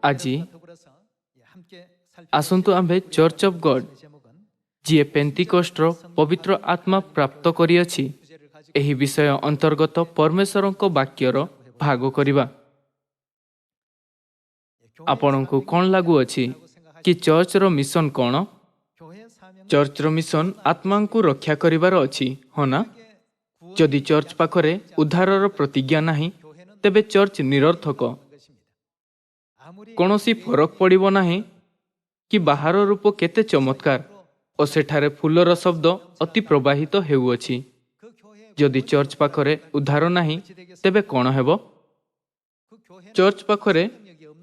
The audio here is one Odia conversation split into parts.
ଆଜି ଆସନ୍ତୁ ଆମ୍ଭେ ଚର୍ଚ୍ଚ ଅଫ୍ ଗଡ୍ ଯିଏ ପେନ୍ତିକୋଷ୍ଟର ପବିତ୍ର ଆତ୍ମା ପ୍ରାପ୍ତ କରିଅଛି ଏହି ବିଷୟ ଅନ୍ତର୍ଗତ ପରମେଶ୍ୱରଙ୍କ ବାକ୍ୟର ଭାଗ କରିବା। ଆପଣଙ୍କୁ କ'ଣ ଲାଗୁଅଛି କି ଚର୍ଚ୍ଚର ମିଶନ କ'ଣ? ଚର୍ଚ୍ଚର ମିଶନ ଆତ୍ମାଙ୍କୁ ରକ୍ଷା କରିବାର ଅଛି, ହଁ ନା? ଯଦି ଚର୍ଚ୍ଚ ପାଖରେ ଉଦ୍ଧାରର ପ୍ରତିଜ୍ଞା ନାହିଁ, ତେବେ ଚର୍ଚ୍ଚ ନିରର୍ଥକ। କୌଣସି ଫରକ ପଡ଼ିବ ନାହିଁ କି ବାହାର ରୂପ କେତେ ଚମତ୍କାର ଓ ସେଠାରେ ଫୁଲର ଶବ୍ଦ ଅତି ପ୍ରବାହିତ ହେଉଅଛି। ଯଦି ଚର୍ଚ୍ଚ ପାଖରେ ଉଦ୍ଧାର ନାହିଁ, ତେବେ କ'ଣ ହେବ? ଚର୍ଚ୍ଚ ପାଖରେ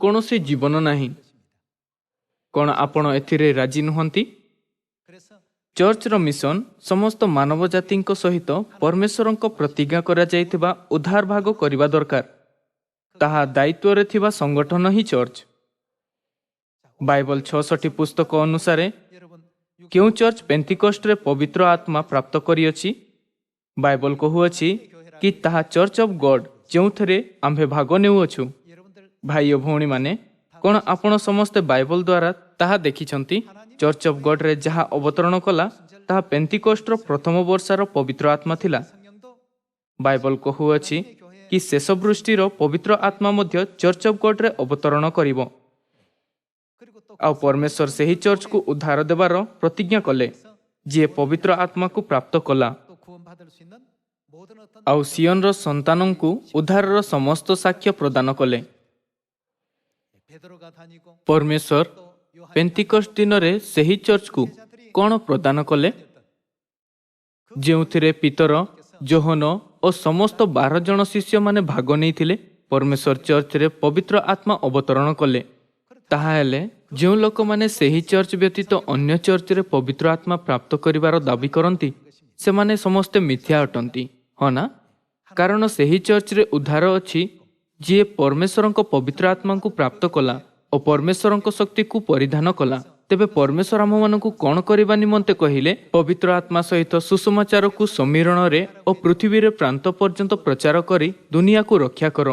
କୌଣସି ଜୀବନ ନାହିଁ। କ'ଣ ଆପଣ ଏଥିରେ ରାଜି ନୁହନ୍ତି? ଚର୍ଚ୍ଚର ମିଶନ ସମସ୍ତ ମାନବ ଜାତିଙ୍କ ସହିତ ପରମେଶ୍ୱରଙ୍କ ପ୍ରତିଜ୍ଞା କରାଯାଇଥିବା ଉଦ୍ଧାର ଭାଗ କରିବା ଦରକାର। ତାହା ଦାୟିତ୍ୱରେ ଥିବା ସଂଗଠନ ହିଁ ଚର୍ଚ୍ଚ। ବାଇବଲ 66 ପୁସ୍ତକ ଅନୁସାରେ କେଉଁ ଚର୍ଚ୍ଚ ପେନ୍ତିକୋଷ୍ଟରେ ପବିତ୍ର ଆତ୍ମା ପ୍ରାପ୍ତ କରିଅଛି? ବାଇବଲ କହୁଅଛି କି ତାହା ଚର୍ଚ୍ଚ ଅଫ୍ ଗଡ୍, ଯେଉଁଥିରେ ଆମ୍ଭେ ଭାଗ ନେଉଅଛୁ। ଭାଇ ଓ ଭଉଣୀମାନେ, କ'ଣ ଆପଣ ସମସ୍ତେ ବାଇବଲ ଦ୍ୱାରା ତାହା ଦେଖିଛନ୍ତି? ଚର୍ଚ୍ଚ ଅଫ୍ ଗଡ୍ରେ ଯାହା ଅବତରଣ କଲା, ତାହା ପେନ୍ତିକୋଷ୍ଟର ପ୍ରଥମ ବର୍ଷର ପବିତ୍ର ଆତ୍ମା ଥିଲା। ବାଇବଲ କହୁଅଛି କି ଶେଷ ବୃଷ୍ଟିର ପବିତ୍ର ଆତ୍ମା ମଧ୍ୟ ଚର୍ଚ୍ଚ ଅଫ୍ ଗଡ୍ରେ ଅବତରଣ କରିବ। ଆଉ ପରମେଶ୍ୱର ସେହି ଚର୍ଚ୍ଚକୁ ଉଦ୍ଧାର ଦେବାର ପ୍ରତିଜ୍ଞା କଲେ, ଯିଏ ପବିତ୍ର ଆତ୍ମାକୁ ପ୍ରାପ୍ତ କଲା। ଆଉ ସିୟନର ସନ୍ତାନଙ୍କୁ ଉଦ୍ଧାରର ସମସ୍ତ ସାକ୍ଷ୍ୟ ପ୍ରଦାନ କଲେ। ପରମେଶ୍ୱର ପେନ୍ତିକୋଷ୍ଟ ଦିନରେ ସେହି ଚର୍ଚ୍ଚକୁ କ'ଣ ପ୍ରଦାନ କଲେ? ଯେଉଁଥିରେ ପିତର, ଯୋହନ ଓ ସମସ୍ତ 12 ଜଣ ଶିଷ୍ୟମାନେ ଭାଗ ନେଇଥିଲେ। ପରମେଶ୍ୱର ଚର୍ଚ୍ଚରେ ପବିତ୍ର ଆତ୍ମା ଅବତରଣ କଲେ। ତାହା ହେଲେ ଯେଉଁ ଲୋକମାନେ ସେହି ଚର୍ଚ୍ଚ ବ୍ୟତୀତ ଅନ୍ୟ ଚର୍ଚ୍ଚରେ ପବିତ୍ର ଆତ୍ମା ପ୍ରାପ୍ତ କରିବାର ଦାବି କରନ୍ତି, ସେମାନେ ସମସ୍ତେ ମିଥ୍ୟା ଅଟନ୍ତି, ହଁ ନା? କାରଣ ସେହି ଚର୍ଚ୍ଚରେ ଉଦ୍ଧାର ଅଛି, ଯିଏ ପରମେଶ୍ୱରଙ୍କ ପବିତ୍ର ଆତ୍ମାଙ୍କୁ ପ୍ରାପ୍ତ କଲା ଓ ପରମେଶ୍ୱରଙ୍କ ଶକ୍ତିକୁ ପରିଧାନ କଲା। ତେବେ ପରମେଶ୍ୱର ଆମମାନଙ୍କୁ କ'ଣ କରିବା ନିମନ୍ତେ କହିଲେ? ପବିତ୍ର ଆତ୍ମା ସହିତ ସୁସମାଚାରକୁ ସମ୍ମିଳନରେ ଓ ପୃଥିବୀରେ ପ୍ରାନ୍ତ ପର୍ଯ୍ୟନ୍ତ ପ୍ରଚାର କରି ଦୁନିଆକୁ ରକ୍ଷା କର।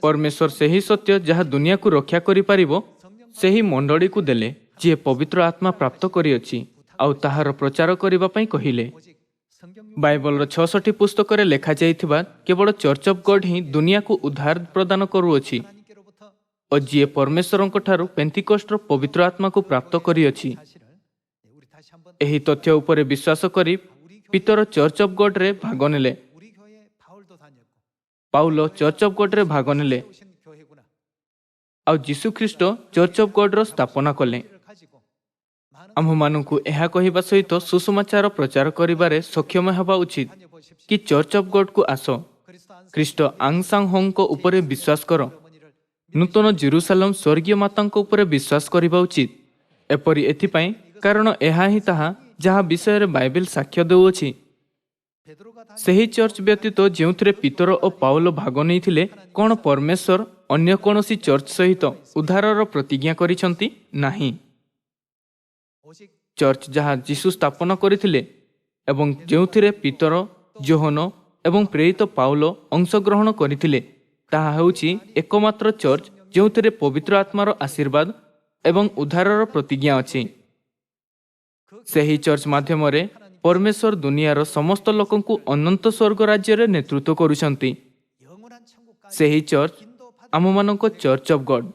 ପରମେଶ୍ୱର ସେହି ସତ୍ୟ ଯାହା ଦୁନିଆକୁ ରକ୍ଷା କରିପାରିବ ସେହି ମଣ୍ଡଳୀକୁ ଦେଲେ, ଯିଏ ପବିତ୍ର ଆତ୍ମା ପ୍ରାପ୍ତ କରିଅଛି, ଆଉ ତାହାର ପ୍ରଚାର କରିବା ପାଇଁ କହିଲେ। ବାଇବଲର 66 ପୁସ୍ତକରେ ଲେଖାଯାଇଥିବା କେବଳ ଚର୍ଚ୍ଚ ଅଫ୍ ଗଡ୍ ହିଁ ଦୁନିଆକୁ ଉଦ୍ଧାର ପ୍ରଦାନ କରୁଅଛି ଓ ଯିଏ ପରମେଶ୍ୱରଙ୍କ ଠାରୁ ପେନ୍ତିକୋଷ୍ଟର ପବିତ୍ର ଆତ୍ମାକୁ ପ୍ରାପ୍ତ କରିଅଛି। ଏହି ତଥ୍ୟ ଉପରେ ବିଶ୍ୱାସ କରି ପିତର ଚର୍ଚ୍ଚ ଅଫ୍ ଗଡ୍ରେ ଭାଗ ନେଲେ। ପାଉଲ ଚର୍ଚ୍ଚ ଅଫ୍ ଗଡ୍ରେ ଭାଗ ନେଲେ। ଆଉ ଯୀଶୁଖ୍ରୀଷ୍ଟ ଚର୍ଚ୍ଚ ଅଫ୍ ଗଡ୍ର ସ୍ଥାପନା କଲେ। ଆମ୍ଭମାନଙ୍କୁ ଏହା କହିବା ସହିତ ସୁସମାଚାର ପ୍ରଚାର କରିବାରେ ସକ୍ଷମ ହେବା ଉଚିତ କି ଚର୍ଚ୍ଚ ଅଫ୍ ଗଡ୍କୁ ଆସ, ଖ୍ରୀଷ୍ଟ ଆଙ୍ଗସାଙ୍ଗ ହୋଙ୍କ ଉପରେ ବିଶ୍ୱାସ କର, ନୂତନ ଜେରୁସାଲେମ ସ୍ୱର୍ଗୀୟ ମାତାଙ୍କ ଉପରେ ବିଶ୍ୱାସ କରିବା ଉଚିତ। ଏପରି ଏଥିପାଇଁ କାରଣ ଏହା ହିଁ ତାହା ଯାହା ବିଷୟରେ ବାଇବେଲ ସାକ୍ଷ୍ୟ ଦେଉଅଛି। ସେହି ଚର୍ଚ୍ଚ ବ୍ୟତୀତ ଯେଉଁଥିରେ ପିତର ଓ ପାଉଲ ଭାଗ ନେଇଥିଲେ, କ'ଣ ପରମେଶ୍ୱର ଅନ୍ୟ କୌଣସି ଚର୍ଚ୍ଚ ସହିତ ଉଦ୍ଧାରର ପ୍ରତିଜ୍ଞା କରିଛନ୍ତି? ନାହିଁ। ଚର୍ଚ୍ଚ ଯାହା ଯୀଶୁ ସ୍ଥାପନ କରିଥିଲେ ଏବଂ ଯେଉଁଥିରେ ପିତର, ଯୋହନ ଏବଂ ପ୍ରେରିତ ପାଉଲ ଅଂଶଗ୍ରହଣ କରିଥିଲେ, ତାହା ହେଉଛି ଏକମାତ୍ର ଚର୍ଚ୍ଚ ଯେଉଁଥିରେ ପବିତ୍ର ଆତ୍ମାର ଆଶୀର୍ବାଦ ଏବଂ ଉଦ୍ଧାରର ପ୍ରତିଜ୍ଞା ଅଛି। ସେହି ଚର୍ଚ୍ଚ ମାଧ୍ୟମରେ ପରମେଶ୍ୱର ଦୁନିଆର ସମସ୍ତ ଲୋକଙ୍କୁ ଅନନ୍ତ ସ୍ୱର୍ଗ ରାଜ୍ୟରେ ନେତୃତ୍ୱ କରୁଛନ୍ତି। ସେହି ଚର୍ଚ୍ଚ ଆମମାନଙ୍କ ଚର୍ଚ୍ଚ ଅଫ୍ ଗଡ୍।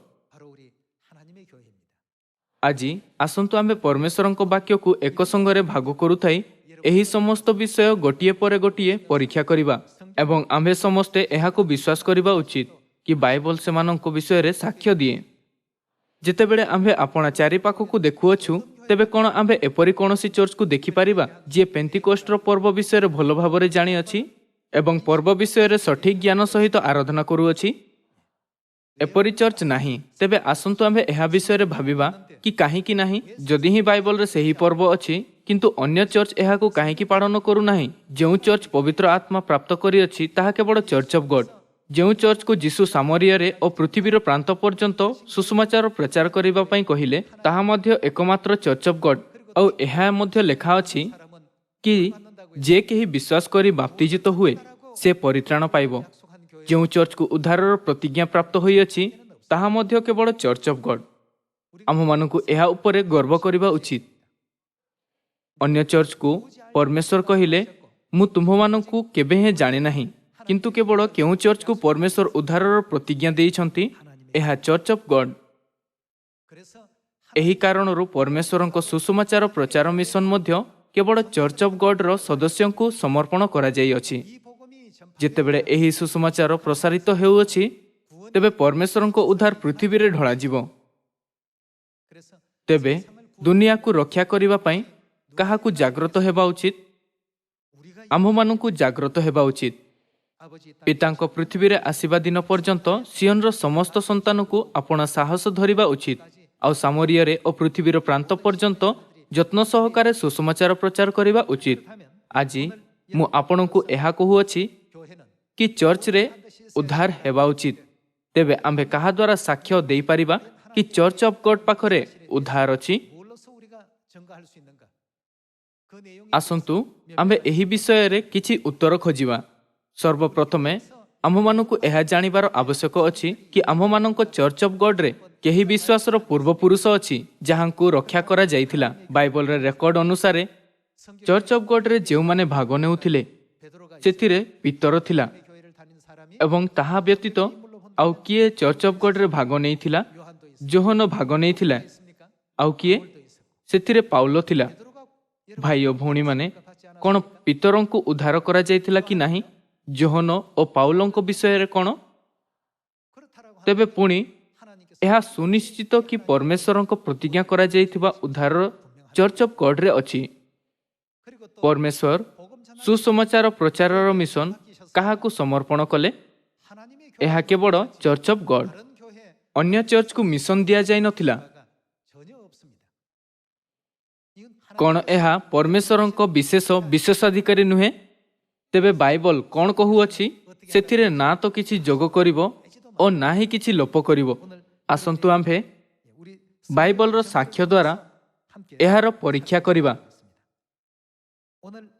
ଆଜି ଆସନ୍ତୁ ଆମେ ପରମେଶ୍ୱରଙ୍କ ବାକ୍ୟକୁ ଏକ ସଙ୍ଗରେ ଭାଗ କରୁଥାଇ ଏହି ସମସ୍ତ ବିଷୟ ଗୋଟିଏ ପରେ ଗୋଟିଏ ପରୀକ୍ଷା କରିବା ଏବଂ ଆମ୍ଭେ ସମସ୍ତେ ଏହାକୁ ବିଶ୍ୱାସ କରିବା ଉଚିତ କି ବାଇବଲ ସେମାନଙ୍କ ବିଷୟରେ ସାକ୍ଷ୍ୟ ଦିଏ। ଯେତେବେଳେ ଆମ୍ଭେ ଆପଣା ଚାରିପାଖକୁ ଦେଖୁଅଛୁ, ତେବେ କ'ଣ ଆମ୍ଭେ ଏପରି କୌଣସି ଚର୍ଚ୍ଚକୁ ଦେଖିପାରିବା ଯିଏ ପେନ୍ତିକୋଷ୍ଟର ପର୍ବ ବିଷୟରେ ଭଲ ଭାବରେ ଜାଣିଅଛି ଏବଂ ପର୍ବ ବିଷୟରେ ସଠିକ ଜ୍ଞାନ ସହିତ ଆରାଧନା କରୁଅଛି? ଏପରି ଚର୍ଚ୍ଚ ନାହିଁ। ତେବେ ଆସନ୍ତୁ ଆମ୍ଭେ ଏହା ବିଷୟରେ ଭାବିବା କି କାହିଁକି ନାହିଁ? ଯଦି ହିଁ ବାଇବଲରେ ସେହି ପର୍ବ ଅଛି, କିନ୍ତୁ ଅନ୍ୟ ଚର୍ଚ୍ଚ ଏହାକୁ କାହିଁକି ପାଳନ କରୁନାହିଁ? ଯେଉଁ ଚର୍ଚ୍ଚ ପବିତ୍ର ଆତ୍ମା ପ୍ରାପ୍ତ କରିଅଛି, ତାହା କେବଳ ଚର୍ଚ୍ଚ ଅଫ୍ ଗଡ୍। ଯେଉଁ ଚର୍ଚ୍ଚକୁ ଯୀଶୁ ସାମରିଆରେ ଓ ପୃଥିବୀର ପ୍ରାନ୍ତ ପର୍ଯ୍ୟନ୍ତ ସୁସମାଚାର ପ୍ରଚାର କରିବା ପାଇଁ କହିଲେ, ତାହା ମଧ୍ୟ ଏକମାତ୍ର ଚର୍ଚ୍ଚ ଅଫ୍ ଗଡ୍। ଆଉ ଏହା ମଧ୍ୟ ଲେଖା ଅଛି କି ଯେ କେହି ବିଶ୍ୱାସ କରି ବାପ୍ତିଜିତ ହୁଏ, ସେ ପରିତ୍ରାଣ ପାଇବ। ଯେଉଁ ଚର୍ଚ୍ଚକୁ ଉଦ୍ଧାରର ପ୍ରତିଜ୍ଞା ପ୍ରାପ୍ତ ହୋଇଅଛି, ତାହା ମଧ୍ୟ କେବଳ ଚର୍ଚ୍ଚ ଅଫ୍ ଗଡ୍। ଆମମାନଙ୍କୁ ଏହା ଉପରେ ଗର୍ବ କରିବା ଉଚିତ। ଅନ୍ୟ ଚର୍ଚ୍ଚକୁ ପରମେଶ୍ୱର କହିଲେ, ମୁଁ ତୁମ୍ଭମାନଙ୍କୁ କେବେ ହେଁ ଜାଣିନାହିଁ। କିନ୍ତୁ କେବଳ କେଉଁ ଚର୍ଚ୍ଚକୁ ପରମେଶ୍ୱର ଉଦ୍ଧାରର ପ୍ରତିଜ୍ଞା ଦେଇଛନ୍ତି, ଏହା ଚର୍ଚ୍ଚ ଅଫ୍ ଗଡ୍। ଏହି କାରଣରୁ ପରମେଶ୍ୱରଙ୍କ ସୁସମାଚାର ପ୍ରଚାର ମିଶନ ମଧ୍ୟ କେବଳ ଚର୍ଚ୍ଚ ଅଫ୍ ଗଡ୍ର ସଦସ୍ୟଙ୍କୁ ସମର୍ପଣ କରାଯାଇଅଛି। ଯେତେବେଳେ ଏହି ସୁସମାଚାର ପ୍ରସାରିତ ହେଉଅଛି, ତେବେ ପରମେଶ୍ୱରଙ୍କ ଉଦ୍ଧାର ପୃଥିବୀରେ ଢଳାଯିବ। ତେବେ ଦୁନିଆକୁ ରକ୍ଷା କରିବା ପାଇଁ କାହାକୁ ଜାଗ୍ରତ ହେବା ଉଚିତ? ଆମ୍ଭମାନଙ୍କୁ ଜାଗ୍ରତ ହେବା ଉଚିତ। ପିତାଙ୍କ ପୃଥିବୀରେ ଆସିବା ଦିନ ପର୍ଯ୍ୟନ୍ତ ସିୟନର ସମସ୍ତ ସନ୍ତାନକୁ ଆପଣା ସାହସ ଧରିବା ଉଚିତ, ଆଉ ସାମରିଆରେ ଓ ପୃଥିବୀର ପ୍ରାନ୍ତ ପର୍ଯ୍ୟନ୍ତ ଯତ୍ନ ସହକାରେ ସୁସମାଚାର ପ୍ରଚାର କରିବା ଉଚିତ। ଆଜି ମୁଁ ଆପଣଙ୍କୁ ଏହା କହୁଅଛି କି ଚର୍ଚ୍ଚରେ ଉଦ୍ଧାର ହେବା ଉଚିତ। ତେବେ ଆମ୍ଭେ କାହା ଦ୍ୱାରା ସାକ୍ଷ୍ୟ ଦେଇପାରିବା କି ଚର୍ଚ୍ଚ ଅଫ୍ ଗଡ୍ ପାଖରେ ଉଦ୍ଧାର ଅଛି? ଆସନ୍ତୁ ଆମ୍ଭେ ଏହି ବିଷୟରେ କିଛି ଉତ୍ତର ଖୋଜିବା। ସର୍ବପ୍ରଥମେ ଆମ୍ଭମାନଙ୍କୁ ଏହା ଜାଣିବାର ଆବଶ୍ୟକ ଅଛି କି ଆମ୍ଭମାନଙ୍କ ଚର୍ଚ୍ଚ ଅଫ୍ ଗଡ୍ରେ କେହି ବିଶ୍ୱାସର ପୂର୍ବପୁରୁଷ ଅଛି ଯାହାଙ୍କୁ ରକ୍ଷା କରାଯାଇଥିଲା। ବାଇବଲରେ ରେକର୍ଡ ଅନୁସାରେ ଚର୍ଚ୍ଚ ଅଫ୍ ଗଡ୍ରେ ଯେଉଁମାନେ ଭାଗ ନେଉଥିଲେ ସେଥିରେ ପିତର ଥିଲା, ଏବଂ ତାହା ବ୍ୟତୀତ ଆଉ କିଏ ଚର୍ଚ୍ଚ ଅଫ୍ ଗଡ୍ରେ ଭାଗ ନେଇଥିଲା? ଯୋହନ ଭାଗ ନେଇଥିଲା। ଆଉ କିଏ? ସେଥିରେ ପାଉଲ ଥିଲା। ଭାଇ ଓ ଭଉଣୀମାନେ, କ'ଣ ପିତରଙ୍କୁ ଉଦ୍ଧାର କରାଯାଇଥିଲା କି ନାହିଁ? ଯୋହନ ଓ ପାଉଲଙ୍କ ବିଷୟରେ କ'ଣ? ତେବେ ପୁଣି ଏହା ସୁନିଶ୍ଚିତ କି ପରମେଶ୍ୱରଙ୍କ ପ୍ରତିଜ୍ଞା କରାଯାଇଥିବା ଉଦ୍ଧାର ଚର୍ଚ୍ଚ ଅଫ୍ ଗଡ୍ରେ ଅଛି। ପରମେଶ୍ୱର ସୁସମାଚାର ପ୍ରଚାରର ମିଶନ କାହାକୁ ସମର୍ପଣ କଲେ? ଏହା କେବଳ ଚର୍ଚ୍ଚ ଅଫ୍ ଗଡ୍। ଅନ୍ୟ ଚର୍ଚ୍ଚକୁ ମିଶନ ଦିଆଯାଇ ନଥିଲା। କ'ଣ ଏହା ପରମେଶ୍ୱରଙ୍କ ବିଶେଷ ବିଶେଷାଧିକାରୀ ନୁହେଁ? ତେବେ ବାଇବଲ କ'ଣ କହୁଅଛି? ସେଥିରେ ନା ତ କିଛି ଯୋଗ କରିବ ଓ ନା ହିଁ କିଛି ଲୋପ କରିବ। ଆସନ୍ତୁ ଆମ୍ଭେ ବାଇବଲର ସାକ୍ଷ୍ୟ ଦ୍ୱାରା ଏହାର ପରୀକ୍ଷା କରିବା।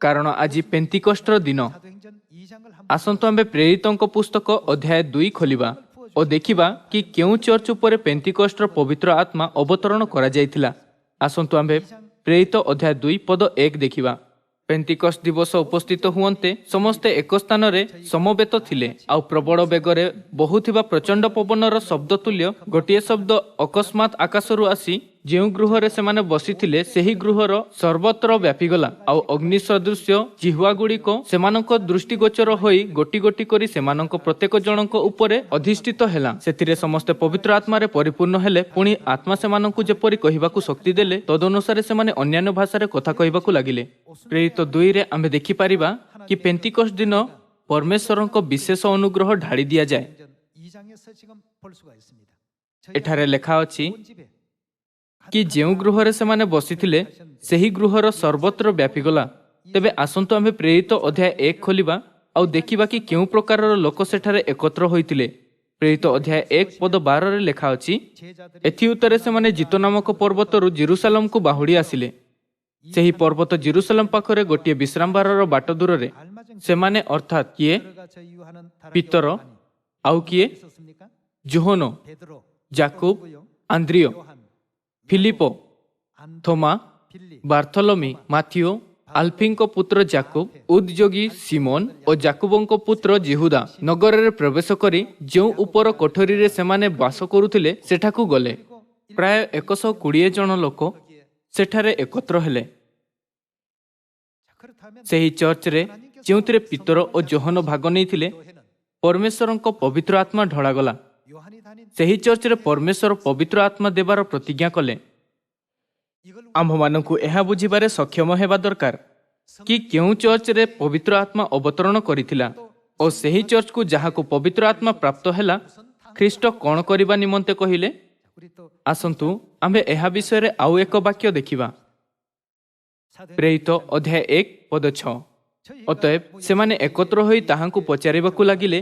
କାରଣ ଆଜି ପେନ୍ତିକଷ୍ଟର ଦିନ। ଆସନ୍ତୁ ଆମ୍ଭେ ପ୍ରେରିତଙ୍କ ପୁସ୍ତକ ଅଧ୍ୟାୟ 2 ଖୋଲିବା ଓ ଦେଖିବା କି କେଉଁ ଚର୍ଚ୍ଚ ଉପରେ ପେନ୍ତିକଷ୍ଟର ପବିତ୍ର ଆତ୍ମା ଅବତରଣ କରାଯାଇଥିଲା। ଆସନ୍ତୁ ଆମ୍ଭେ ପ୍ରେରିତ ଅଧ୍ୟାୟ 2 ପଦ 1 ଦେଖିବା। ପେନ୍ତିକଷ୍ଟ ଦିବସ ଉପସ୍ଥିତ ହୁଅନ୍ତେ ସମସ୍ତେ ଏକ ସ୍ଥାନରେ ସମବେତ ଥିଲେ, ଆଉ ପ୍ରବଳ ବେଗରେ ବହୁଥିବା ପ୍ରଚଣ୍ଡ ପବନର ଶବ୍ଦ ତୁଲ୍ୟ ଗୋଟିଏ ଶବ୍ଦ ଅକସ୍ମାତ୍ ଆକାଶରୁ ଆସି ଯେଉଁ ଗୃହରେ ସେମାନେ ବସିଥିଲେ ସେହି ଗୃହର ସର୍ବତ୍ର ବ୍ୟାପିଗଲା, ଆଉ ଅଗ୍ନି ସଦୃଶ୍ୟ ଜିହ୍ୱାଗୁଡ଼ିକ ସେମାନଙ୍କ ଦୃଷ୍ଟିଗୋଚର ହୋଇ ଗୋଟି ଗୋଟି କରି ସେମାନଙ୍କ ପ୍ରତ୍ୟେକ ଜଣଙ୍କ ଉପରେ ଅଧିଷ୍ଠିତ ହେଲା। ସେଥିରେ ସମସ୍ତେ ପବିତ୍ର ଆତ୍ମାରେ ପରିପୂର୍ଣ୍ଣ ହେଲେ। ପୁଣି ଆତ୍ମା ସେମାନଙ୍କୁ ଯେପରି କହିବାକୁ ଶକ୍ତି ଦେଲେ, ତଦନୁସାରେ ସେମାନେ ଅନ୍ୟାନ୍ୟ ଭାଷାରେ କଥା କହିବାକୁ ଲାଗିଲେ। ପ୍ରେରିତ 2ରେ ଆମ୍ଭେ ଦେଖିପାରିବା କି ପେନ୍ତିକଷ୍ଟ ଦିନ ପରମେଶ୍ୱରଙ୍କ ବିଶେଷ ଅନୁଗ୍ରହ ଢାଳି ଦିଆଯାଏ। ଏଠାରେ ଲେଖା ଅଛି କି ଯେଉଁ ଗୃହରେ ସେମାନେ ବସିଥିଲେ ସେହି ଗୃହର ସର୍ବତ୍ର ବ୍ୟାପିଗଲା। ତେବେ ଆସନ୍ତୁ ଆମ୍ଭେ ପ୍ରେରିତ ଅଧ୍ୟାୟ 1 ଖୋଲିବା ଆଉ ଦେଖିବା କି କେଉଁ ପ୍ରକାରର ଲୋକ ସେଠାରେ ଏକତ୍ର ହୋଇଥିଲେ। ପ୍ରେରିତ ଅଧ୍ୟାୟ 1 ପଦ 12ରେ ଲେଖା ଅଛି, ଏଥି ଉତ୍ତରେ ସେମାନେ ଜିତ ନାମକ ପର୍ବତରୁ ଜେରୁସାଲେମକୁ ବାହୁଡ଼ି ଆସିଲେ। ସେହି ପର୍ବତ ଜେରୁସାଲେମ ପାଖରେ ଗୋଟିଏ ବିଶ୍ରାମବାରର ବାଟ ଦୂରରେ। ସେମାନେ ଅର୍ଥାତ୍ କିଏ? ପିତର, ଆଉ କିଏ? ଯୋହନ, ଯାକୁବ, ଆନ୍ଦ୍ରିୟ, ଫିଲିପ, ଥୋମା, ବାର୍ଥଲୋମି, ମାଥିଓ, ଆଲଫିଙ୍କ ପୁତ୍ର ଯାକୁବ, ଉଦ୍‌ଯୋଗୀ ସିମୋନ ଓ ଯାକୁବଙ୍କ ପୁତ୍ର ଜିହୁଦା ନଗରରେ ପ୍ରବେଶ କରି ଯେଉଁ ଉପର କୋଠରୀରେ ସେମାନେ ବାସ କରୁଥିଲେ ସେଠାକୁ ଗଲେ। ପ୍ରାୟ 120 ଜଣ ଲୋକ ସେଠାରେ ଏକତ୍ର ହେଲେ। ସେହି ଚର୍ଚ୍ଚରେ ଯେଉଁଥିରେ ପିତର ଓ ଯୋହନ ଭାଗ ନେଇଥିଲେ, ପରମେଶ୍ୱରଙ୍କ ପବିତ୍ର ଆତ୍ମା ଢଳାଗଲା। ସେହି ଚର୍ଚ୍ଚରେ ପରମେଶ୍ୱର ପବିତ୍ର ଆତ୍ମା ଦେବାର ପ୍ରତିଜ୍ଞା କଲେ। ଆମ୍ଭମାନଙ୍କୁ ଏହା ବୁଝିବାରେ ସକ୍ଷମ ହେବା ଦରକାର କି କେଉଁ ଚର୍ଚ୍ଚରେ ପବିତ୍ର ଆତ୍ମା ଅବତରଣ କରିଥିଲା ଓ ସେହି ଚର୍ଚ୍ଚକୁ ଯାହାକୁ ପବିତ୍ର ଆତ୍ମା ପ୍ରାପ୍ତ ହେଲା ଖ୍ରୀଷ୍ଟ କ'ଣ କରିବା ନିମନ୍ତେ କହିଲେ। ଆସନ୍ତୁ ଆମ୍ଭେ ଏହା ବିଷୟରେ ଆଉ ଏକ ବାକ୍ୟ ଦେଖିବା। ପ୍ରେରିତ ଅଧ୍ୟାୟ 1 ପଦ 6। ଅତଏବ ସେମାନେ ଏକତ୍ର ହୋଇ ତାହାଙ୍କୁ ପଚାରିବାକୁ ଲାଗିଲେ,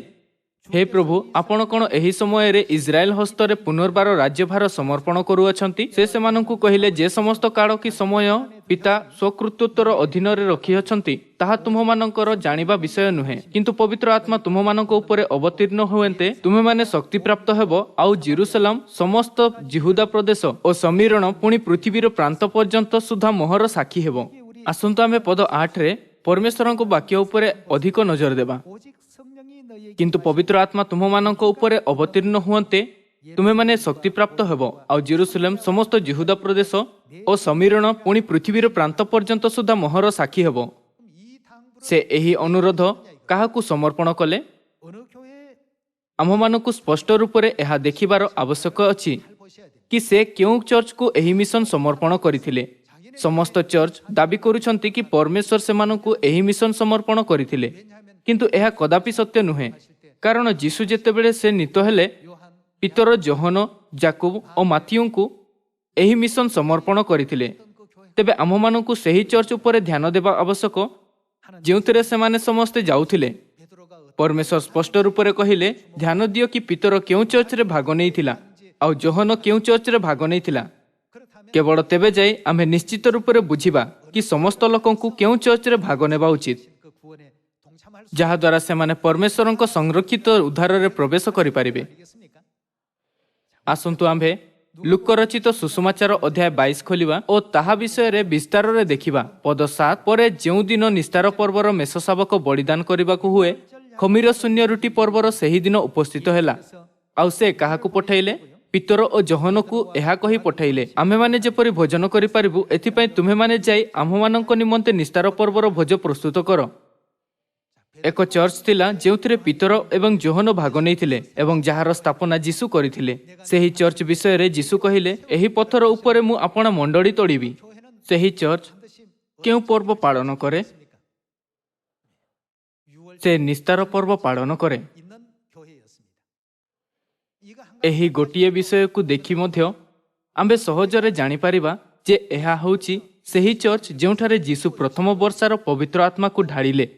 हे प्रभु आपण कौन एही समय रे इज्राएल हस्तरे पुनर्बार राज्यभार समर्पण करुअछंती से सेमानंकु कहिले जे समस्त काल कि समय पिता स्वकृतोत्तर अधीन रे रखी अछंती ताहा तुममानंकर जानिबा विषय नुहे किंतु पवित्र आत्मा तुममानंक उपरे अवतीर्ण होएंते तुमे माने शक्ति प्राप्त हेबो आउ जेरूशलेम समस्त जिहुदा प्रदेश और समीरण पुणी पृथ्वीर प्रांत पर्यंत सुधा मोहर साक्षी हेबो। आसंतु आमे पद 8 रे परमेश्वरंक वाक्य उपरे अधिक नजर देबा। किंतु पवित्र आत्मा तुममानंक उपरे अवतीर्ण हुअन्ते तुमे माने शक्ति प्राप्त हेबो आउ जेरूशलेम समस्त जिहुदा प्रदेश और समीरण पुणी पृथ्वीर प्रांत पर्यंत सुधा मोहर साक्षी हेबो। से एही अनुरोध काहाकु समर्पण कले आममानकु स्पष्ट रूपरे एहा देखिबार आवश्यक अछि कि से केउ चर्च को एही मिशन समर्पण करिथिले। समस्त चर्च दाबी करूछंती कि परमेश्वर सेमानकु एही मिशन समर्पण करिथिले किंतु एहा कदापि सत्य नुहे कारण जीशु जेतेबेले से नीत हेले पितर जोहन जाकुब और माथियुंकु एही मिशन समर्पण करिथिले तेबे आममानकु सेही चर्च उपरे ध्यान देबा आवश्यक जेउथिरे सेमाने समस्ते जाउथिले। परमेश्वर स्पष्ट रूपरे कहिले ध्यान दियो कि पितर केउ चर्च रे भाग नेइथिला आउ जोहन केउ चर्च रे भाग नेइथिला। केवल तेबे जाई आमे निश्चित रूपरे बुझिबा कि समस्त लोकंकु केउ चर्च रे भाग नेबा उचित जहा द्वारा सेमाने परमेश्वरंक संरक्षित उद्धार रे प्रवेश करि पारिबे। आसंतु आम्भे लूका रचित सुसमाचार अध्याय 22 खोलिबा और ताहा विषय रे विस्तार रे देखिबा। पद 7 परे जेउ दिन निस्तार पर्वर मेष शाबक बलिदान करिबाकु हुए खमीर शून्य रुटी पर्वर सेही दिन उपस्थित हेला आउ से काहाकु पठाइले पितर और जोहनकु एहा कहि पठाइले आमे माने जेपरि भोजन करि पारिबु एथिपय तुमे माने जाई आममानंक निमंते निस्तार पर्वर भोज प्रस्तुत करो। एक चर्च थिला जेउथिरे पितर एवं जोहन भाग नेइथिले एवं जहार स्थापना जीशु करिथिले। सेही चर्च विषय रे जीशु कहिले एही पत्थर उपरे मु आपणा मंडली तोड़िबी। सेही चर्च केउ पर्व पालन करे से निस्तार पर्व पालन करे। एही गोटिए विषय को देखि मध्य आम्बे सहजरे जानि पारिबा जे एहा होउची सेही चर्च जेउठारे जीशु प्रथम वर्षार पवित्र आत्मा को ढाळिले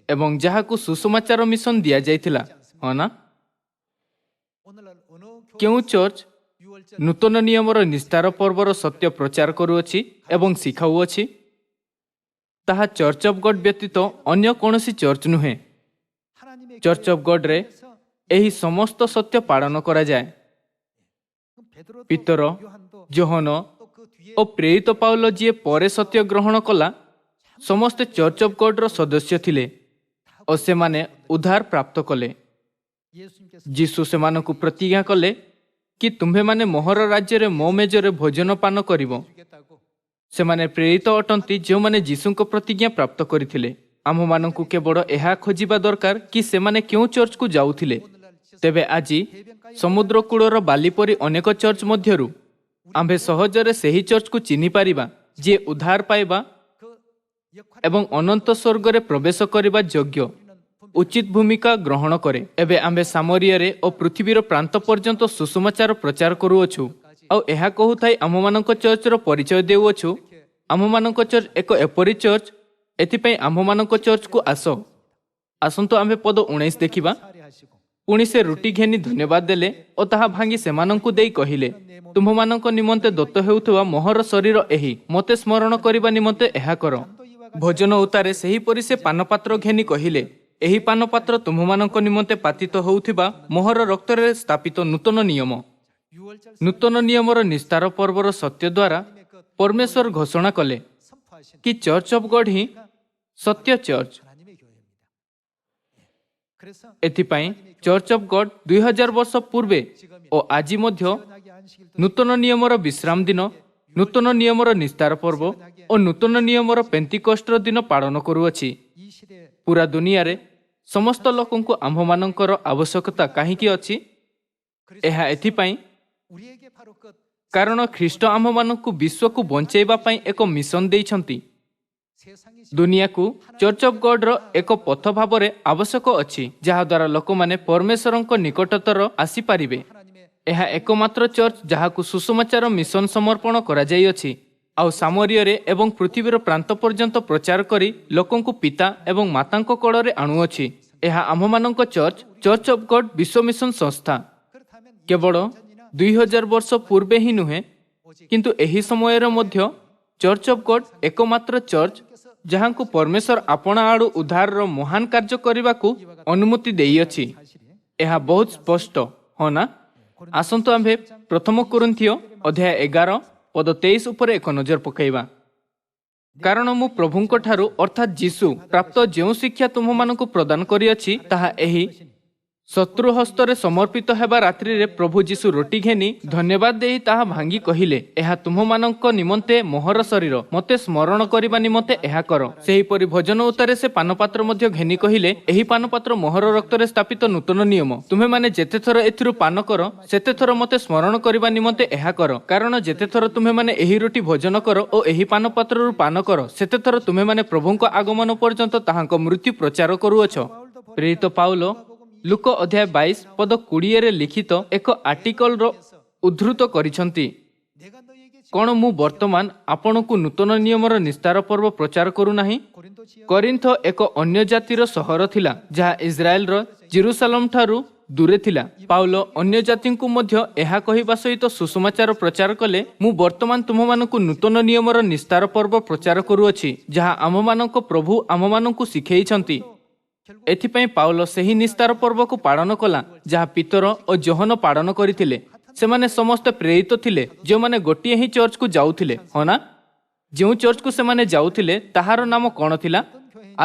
एवं जहाकु सुसमाचार मिशन दिया जाइथिला हो ना। केउ चर्च नूतन नियमर निस्तार पर्वर सत्य प्रचार करुअछि एवं शिखाउअछि ताहा चर्च ऑफ गॉड व्यतीत अन्य कोनोसी चर्च नुहे। चर्च ऑफ गॉड रे एही समस्त सत्य पालन करा जाए। पितर जोहन और प्रेरित पाउल जी परे सत्य ग्रहण कला समस्ते चर्च ऑफ गॉड रो सदस्य थिले और से माने उद्धार प्राप्त कले। जीशु सेमानकु प्रतिज्ञा कले कि तुम्हे माने मोहर राज्य रे मो मेजरे भोजन पान करिवो। से माने प्रेरित अटंती जो माने जीशुको प्रतिज्ञा प्राप्त करिथिले। आम मानकु केवल एहा खोजिबा दरकार कि से माने क्यों चर्च को जाउथिले। तेबे आजी समुद्र कूलर बाली परी अनेक चर्च मध्यरु आम्भे सहजरे सेही चर्च को चिन्हि पारिबा जे उद्धार पाइबा एवं अनंत स्वर्ग रे प्रवेश करिबा योग्य उचित भूमिका ग्रहण करे। एबे आम्भे सामरिया रे और पृथ्वीर प्रांत पर्यंत सुसमाचार प्रचार करूअछु और एहा कहूथाई आममानक चर्च रो परिचय देउअछु। आममानक चर्च एक एपरी चर्च एथिपई आममानक चर्च को आसंतु आम्भे पद 19 देखिबा। पुणी से रुटी घेनी धन्यवाद देले और ताहा भांगी सेमानंकु देई कहिले तुम्हमानंक निमंते दत्त हेउथवा मोहर शरीर एही मते स्मरण करिबा निमंते एहा करो। भोजन उतारे सेही परि से पानपात्र घेनी कहिले एही पानपात्र तुम्हमानंक निमंते पातित होउथिबा मोहर रक्तरे स्थापित नूतन नियम। नूतन नियमर निस्तार पर्वर सत्य द्वारा परमेश्वर घोषणा कले कि चर्च ऑफ गॉड ही सत्य चर्च। एथिपाई चर्च ऑफ गॉड 2000 वर्ष पूर्वे और आज मध्य नूतन नियमर विश्राम दिन नूतन नियमर निस्तार पर्व और नूतन नियमर पेंतिकोस्टर दिन पालन करुअछि। पूरा दुनिया रे समस्त लोकंकु आम्भमानंकर आवश्यकता काहीकि अछि एहा एथिपाई कारण ख्रीष्ट आम्भमानंकु विश्व को बंचैबा पई एक मिशन देइछंती। दुनिया को चर्च ऑफ गॉड रो एक पथ भाबरे आवश्यक अछि जहा द्वारा लोक माने परमेश्वरंक निकटतर आसी पारिबे। एहा एकमात्र चर्च जहाकु सुसमाचार मिशन समर्पण करा जाई अछि आउ सामरिया रे एवं पृथ्वीर प्रांत पर्यंत प्रचार करी लोकंकु पिता एवं मातांक कोड़रे आणुअछि। ଏହା ଆମମାନଙ୍କ ଚର୍ଚ୍ଚ ଅଫ୍ ଗଡ୍ ବିଶ୍ୱ ମିଶନ ସଂସ୍ଥା କେବଳ 2000 ବର୍ଷ ପୂର୍ବେ ହିଁ ନୁହେଁ, କିନ୍ତୁ ଏହି ସମୟରେ ମଧ୍ୟ ଚର୍ଚ୍ଚ ଅଫ୍ ଗଡ୍ ଏକମାତ୍ର ଚର୍ଚ୍ଚ ଯାହାଙ୍କୁ ପରମେଶ୍ୱର ଆପଣା ଆଡ଼ୁ ଉଦ୍ଧାରର ମହାନ କାର୍ଯ୍ୟ କରିବାକୁ ଅନୁମତି ଦେଇଅଛି। ଏହା ବହୁତ ସ୍ପଷ୍ଟ, ହଁ ନା? ଆସନ୍ତୁ ଆମ୍ଭେ 1 କୋରିନ୍ଥୀୟ ଅଧ୍ୟାୟ 11 ପଦ 23 ଉପରେ ଏକ ନଜର ପକାଇବା। କାରଣ ମୁଁ ପ୍ରଭୁଙ୍କ ଠାରୁ ଅର୍ଥାତ୍ ଯୀଶୁ ପ୍ରାପ୍ତ ଯେଉଁ ଶିକ୍ଷା ତୁମମାନଙ୍କୁ ପ୍ରଦାନ କରିଅଛି ତାହା ଏହି, ଶତ୍ରୁ ହସ୍ତରେ ସମର୍ପିତ ହେବା ରାତ୍ରିରେ ପ୍ରଭୁ ଯୀଶୁ ରୋଟି ଘେନି ଧନ୍ୟବାଦ ଦେଇ ତାହା ଭାଙ୍ଗି କହିଲେ, ଏହା ତୁମମାନଙ୍କ ନିମନ୍ତେ ମୋହର ଶରୀର, ମୋତେ ସ୍ମରଣ କରିବା ନିମନ୍ତେ ଏହା କର। ସେହିପରି ଭୋଜନ ଉତ୍ତାରେ ସେ ପାନପାତ୍ର ମଧ୍ୟ ଘେନି କହିଲେ, ଏହି ପାନପାତ୍ର ମୋହର ରକ୍ତରେ ସ୍ଥାପିତ ନୂତନ ନିୟମ। ତୁମେମାନେ ଯେତେଥର ଏଥିରୁ ପାନ କର ସେତେଥର ମୋତେ ସ୍ମରଣ କରିବା ନିମନ୍ତେ ଏହା କର। କାରଣ ଯେତେଥର ତୁମେମାନେ ଏହି ରୋଟି ଭୋଜନ କର ଓ ଏହି ପାନପାତ୍ରରୁ ପାନ କର ସେତେଥର ତୁମେମାନେ ପ୍ରଭୁଙ୍କ ଆଗମନ ପର୍ଯ୍ୟନ୍ତ ତାହାଙ୍କ ମୃତ୍ୟୁ ପ୍ରଚାର କରୁଅଛ। ପ୍ରେରିତ ପାଉଲ ଲୁକ ଅଧ୍ୟାୟ 22 ପଦ 20ରେ ଲିଖିତ ଏକ ଆର୍ଟିକଲର ଉଦ୍ଧୃତ କରିଛନ୍ତି। କଣ ମୁଁ ବର୍ତ୍ତମାନ ଆପଣଙ୍କୁ ନୂତନ ନିୟମର ନିସ୍ତାର ପର୍ବ ପ୍ରଚାର କରୁନାହିଁ? କରିନ୍ଥ ଏକ ଅନ୍ୟ ଜାତିର ସହର ଥିଲା ଯାହା ଇସ୍ରାଏଲର ଜେରୁସାଲେମ ଠାରୁ ଦୂରେ ଥିଲା। ପାଉଲ ଅନ୍ୟ ଜାତିଙ୍କୁ ମଧ୍ୟ ଏହା କହିବା ସହିତ ସୁସମାଚାର ପ୍ରଚାର କଲେ, ମୁଁ ବର୍ତ୍ତମାନ ତୁମମାନଙ୍କୁ ନୂତନ ନିୟମର ନିସ୍ତାର ପର୍ବ ପ୍ରଚାର କରୁଅଛି ଯାହା ଆମମାନଙ୍କ ପ୍ରଭୁ ଆମମାନଙ୍କୁ ଶିଖେଇଛନ୍ତି। ଏଥିପାଇଁ ପାଉଲ ସେହି ନିସ୍ତାର ପର୍ବକୁ ପାଳନ କଲା ଯାହା ପିତର ଓ ଯୋହନ ପାଳନ କରିଥିଲେ। ସେମାନେ ସମସ୍ତେ ପ୍ରେରିତ ଥିଲେ ଯେଉଁମାନେ ଗୋଟିଏ ହିଁ ଚର୍ଚ୍ଚକୁ ଯାଉଥିଲେ, ହଁ ନା? ଯେଉଁ ଚର୍ଚ୍ଚକୁ ସେମାନେ ଯାଉଥିଲେ ତାହାର ନାମ କ'ଣ ଥିଲା?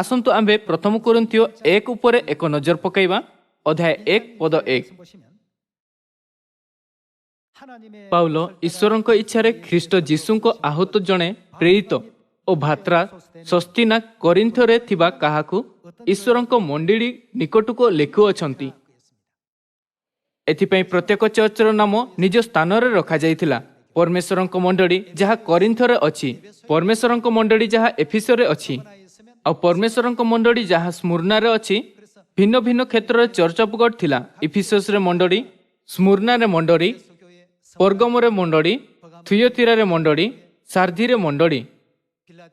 ଆସନ୍ତୁ ଆମ୍ଭେ 1 କୋରିନ୍ଥୀୟ 1 ଉପରେ ଏକ ନଜର ପକାଇବା। ଅଧ୍ୟାୟ 1 ପଦ 1। ପାଉଲ ଈଶ୍ୱରଙ୍କ ଇଚ୍ଛାରେ ଖ୍ରୀଷ୍ଟ ଯୀଶୁଙ୍କ ଆହୁତ ଜଣେ ପ୍ରେରିତ ଓ ଭାତ୍ରା ସୋସ୍ଥିନା କରିନ୍ଥରେ ଥିବା କାହାକୁ ଈଶ୍ୱରଙ୍କ ମଣ୍ଡଳୀ ନିକଟକୁ ଲେଖୁଅଛନ୍ତି। ଏଥିପାଇଁ ପ୍ରତ୍ୟେକ ଚର୍ଚ୍ଚର ନାମ ନିଜ ସ୍ଥାନରେ ରଖାଯାଇଥିଲା। ପରମେଶ୍ୱରଙ୍କ ମଣ୍ଡଳୀ ଯାହା କରିନ୍ଥରେ ଅଛି, ପରମେଶ୍ୱରଙ୍କ ମଣ୍ଡଳୀ ଯାହା ଏଫିସରେ ଅଛି, ଆଉ ପରମେଶ୍ୱରଙ୍କ ମଣ୍ଡଳୀ ଯାହା ସ୍ମୁର୍ଣ୍ଣାରେ ଅଛି। ଭିନ୍ନ ଭିନ୍ନ କ୍ଷେତ୍ରରେ ଚର୍ଚ୍ଚ ଅଫ୍ ଗଡ୍ ଥିଲା। ଇଫିସସରେ ମଣ୍ଡଳୀ, ସ୍ମୁର୍ଣ୍ଣାରେ ମଣ୍ଡଳୀ, ପର୍ଗମରେ ମଣ୍ଡଳୀ, ଥୁୟତିରାରେ ମଣ୍ଡଳୀ, ସାର୍ଦ୍ଧିରେ ମଣ୍ଡଳୀ,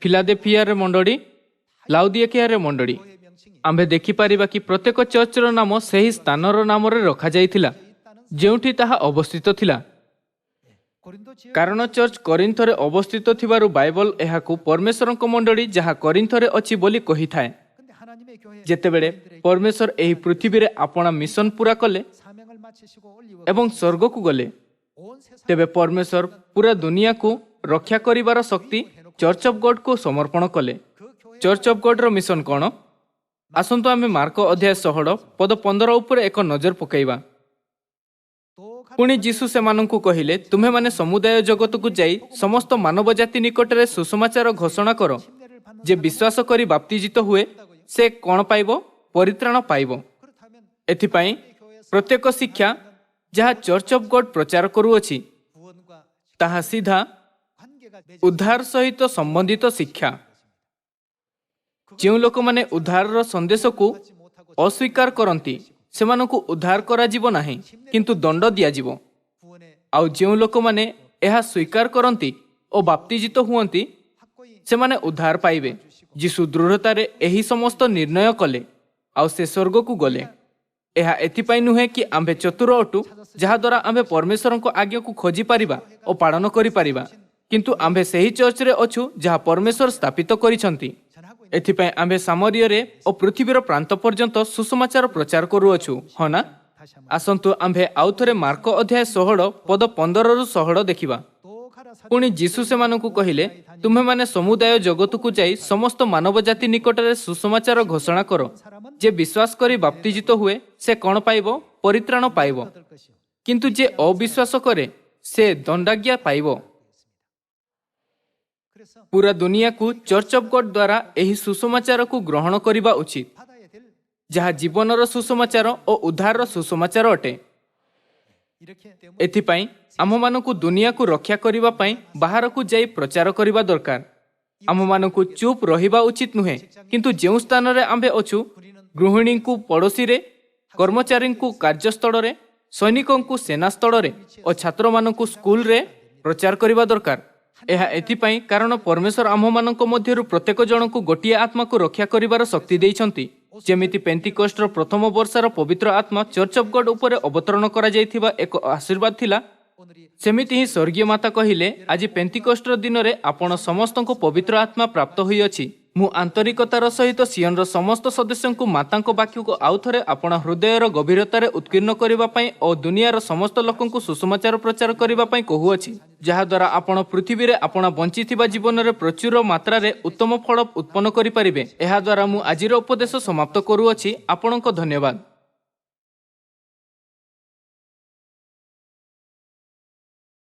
ଫିଲାଦେଲଫିଆରେ ମଣ୍ଡଳୀ, ଲାଉଦିକିଆରେ ମଣ୍ଡଳୀ। ଆମ୍ଭେ ଦେଖିପାରିବା କି ପ୍ରତ୍ୟେକ ଚର୍ଚ୍ଚର ନାମ ସେହି ସ୍ଥାନର ନାମରେ ରଖାଯାଇଥିଲା ଯେଉଁଠି ତାହା ଅବସ୍ଥିତ ଥିଲା। କାରଣ ଚର୍ଚ୍ଚ କରିନ୍ଥରେ ଅବସ୍ଥିତ ଥିବାରୁ ବାଇବଲ ଏହାକୁ ପରମେଶ୍ୱରଙ୍କ ମଣ୍ଡଳୀ ଯାହା କରିନ୍ଥରେ ଅଛି ବୋଲି କହିଥାଏ। ଯେତେବେଳେ ପରମେଶ୍ୱର ଏହି ପୃଥିବୀରେ ଆପଣା ମିଶନ ପୁରା କଲେ ଏବଂ ସ୍ୱର୍ଗକୁ ଗଲେ, ତେବେ ପରମେଶ୍ୱର ପୁରା ଦୁନିଆକୁ ରକ୍ଷା କରିବାର ଶକ୍ତି ଚର୍ଚ୍ଚ ଅଫ୍ ଗଡ୍କୁ ସମର୍ପଣ କଲେ। ଚର୍ଚ୍ଚ ଅଫ୍ ଗଡ୍ର ମିଶନ କ'ଣ? ଆସନ୍ତୁ ଆମେ ମାର୍କ ଅଧ୍ୟାୟ 16 ପଦ 15 ଉପରେ ଏକ ନଜର ପକାଇବା। ପୁଣି ଯୀଶୁ ସେମାନଙ୍କୁ କହିଲେ, ତୁମେମାନେ ସମୁଦାୟ ଜଗତକୁ ଯାଇ ସମସ୍ତ ମାନବ ଜାତି ନିକଟରେ ସୁସମାଚାର ଘୋଷଣା କର। ଯେ ବିଶ୍ୱାସ କରି ବାପ୍ତିଜିତ ହୁଏ ସେ କ'ଣ ପାଇବ? ପରିତ୍ରାଣ ପାଇବ। ଏଥିପାଇଁ ପ୍ରତ୍ୟେକ ଶିକ୍ଷା ଯାହା ଚର୍ଚ୍ଚ ଅଫ୍ ଗଡ୍ ପ୍ରଚାର କରୁଅଛି ତାହା ସିଧା ଉଦ୍ଧାର ସହିତ ସମ୍ବନ୍ଧିତ ଶିକ୍ଷା। ଯେଉଁ ଲୋକମାନେ ଉଦ୍ଧାରର ସନ୍ଦେଶକୁ ଅସ୍ୱୀକାର କରନ୍ତି ସେମାନଙ୍କୁ ଉଦ୍ଧାର କରାଯିବ ନାହିଁ, କିନ୍ତୁ ଦଣ୍ଡ ଦିଆଯିବ। ଆଉ ଯେଉଁ ଲୋକମାନେ ଏହା ସ୍ୱୀକାର କରନ୍ତି ଓ ବାପ୍ତିଜିତ ହୁଅନ୍ତି ସେମାନେ ଉଦ୍ଧାର ପାଇବେ। ଯୀଶୁ ଦୃଢ଼ତାରେ ଏହି ସମସ୍ତ ନିର୍ଣ୍ଣୟ କଲେ ଆଉ ସେ ସ୍ୱର୍ଗକୁ ଗଲେ। ଏହା ଏଥିପାଇଁ ନୁହେଁ କି ଆମ୍ଭେ ଚତୁର ଅଟୁ ଯାହାଦ୍ୱାରା ଆମ୍ଭେ ପରମେଶ୍ୱରଙ୍କ ଆଜ୍ଞାକୁ ଖୋଜିପାରିବା ଓ ପାଳନ କରିପାରିବା, କିନ୍ତୁ ଆମ୍ଭେ ସେହି ଚର୍ଚ୍ଚରେ ଅଛୁ ଯାହା ପରମେଶ୍ୱର ସ୍ଥାପିତ କରିଛନ୍ତି। ଏଥିପାଇଁ ଆମ୍ଭେ ସାମରିୟରେ ଓ ପୃଥିବୀର ପ୍ରାନ୍ତ ପର୍ଯ୍ୟନ୍ତ ସୁସମାଚାର ପ୍ରଚାର କରୁଅଛୁ, ହଁ ନା? ଆସନ୍ତୁ ଆମ୍ଭେ ଆଉଥରେ ମାର୍କ ଅଧ୍ୟାୟ 16 ପଦ 15ରୁ 16 ଦେଖିବା। ପୁଣି ଯୀଶୁ ସେମାନଙ୍କୁ କହିଲେ, ତୁମେମାନେ ସମୁଦାୟ ଜଗତକୁ ଯାଇ ସମସ୍ତ ମାନବ ଜାତି ନିକଟରେ ସୁସମାଚାର ଘୋଷଣା କର। ଯେ ବିଶ୍ୱାସ କରି ବାପ୍ତିଜିତ ହୁଏ ସେ କ'ଣ ପାଇବ? ପରିତ୍ରାଣ ପାଇବ, କିନ୍ତୁ ଯେ ଅବିଶ୍ୱାସ କରେ ସେ ଦଣ୍ଡାଜ୍ଞା ପାଇବ। ପୁରା ଦୁନିଆକୁ ଚର୍ଚ୍ଚ ଅଫ୍ ଗଡ୍ ଦ୍ୱାରା ଏହି ସୁସମାଚାରକୁ ଗ୍ରହଣ କରିବା ଉଚିତ, ଯାହା ଜୀବନର ସୁସମାଚାର ଓ ଉଦ୍ଧାରର ସୁସମାଚାର ଅଟେ। ଏଥିପାଇଁ ଆମମାନଙ୍କୁ ଦୁନିଆକୁ ରକ୍ଷା କରିବା ପାଇଁ ବାହାରକୁ ଯାଇ ପ୍ରଚାର କରିବା ଦରକାର। ଆମମାନଙ୍କୁ ଚୁପ୍ ରହିବା ଉଚିତ ନୁହେଁ, କିନ୍ତୁ ଯେଉଁ ସ୍ଥାନରେ ଆମ୍ଭେ ଅଛୁ, ଗୃହିଣୀଙ୍କୁ ପଡ଼ୋଶୀରେ, କର୍ମଚାରୀଙ୍କୁ କାର୍ଯ୍ୟସ୍ଥଳରେ, ସୈନିକଙ୍କୁ ସେନାସ୍ଥଳରେ ଓ ଛାତ୍ରମାନଙ୍କୁ ସ୍କୁଲରେ ପ୍ରଚାର କରିବା ଦରକାର। ଏହା ଏଥିପାଇଁ କାରଣ ପରମେଶ୍ୱର ଆମ୍ଭମାନଙ୍କ ମଧ୍ୟରୁ ପ୍ରତ୍ୟେକ ଜଣଙ୍କୁ ଗୋଟିଏ ଆତ୍ମାକୁ ରକ୍ଷା କରିବାର ଶକ୍ତି ଦେଇଛନ୍ତି ଯେମିତି ପେନ୍ତିକୋଷ୍ଟର ପ୍ରଥମ ବର୍ଷର ପବିତ୍ର ଆତ୍ମା ଚର୍ଚ୍ଚ ଅଫ୍ ଗଡ୍ ଉପରେ ଅବତରଣ କରାଯାଇଥିବା ଏକ ଆଶୀର୍ବାଦ ଥିଲା, ସେମିତି ହିଁ ସ୍ୱର୍ଗୀୟ ମାତା କହିଲେ, ଆଜି ପେନ୍ତିକୋଷ୍ଟର ଦିନରେ ଆପଣ ସମସ୍ତଙ୍କୁ ପବିତ୍ର ଆତ୍ମା ପ୍ରାପ୍ତ ହୋଇଅଛି। ମୁଁ ଆନ୍ତରିକତାର ସହିତ ସିୟନର ସମସ୍ତ ସଦସ୍ୟଙ୍କୁ ମାତାଙ୍କ ବାକ୍ୟକୁ ଆଉ ଥରେ ଆପଣ ହୃଦୟର ଗଭୀରତାରେ ଉତ୍କୀର୍ଣ୍ଣ କରିବା ପାଇଁ ଓ ଦୁନିଆର ସମସ୍ତ ଲୋକଙ୍କୁ ସୁସମାଚାର ପ୍ରଚାର କରିବା ପାଇଁ କହୁଅଛି, ଯାହାଦ୍ୱାରା ଆପଣ ପୃଥିବୀରେ ଆପଣ ବଞ୍ଚିଥିବା ଜୀବନରେ ପ୍ରଚୁର ମାତ୍ରାରେ ଉତ୍ତମ ଫଳ ଉତ୍ପନ୍ନ କରିପାରିବେ। ଏହାଦ୍ୱାରା ମୁଁ ଆଜିର ଉପଦେଶ ସମାପ୍ତ କରୁଅଛି। ଆପଣଙ୍କ ଧନ୍ୟବାଦ।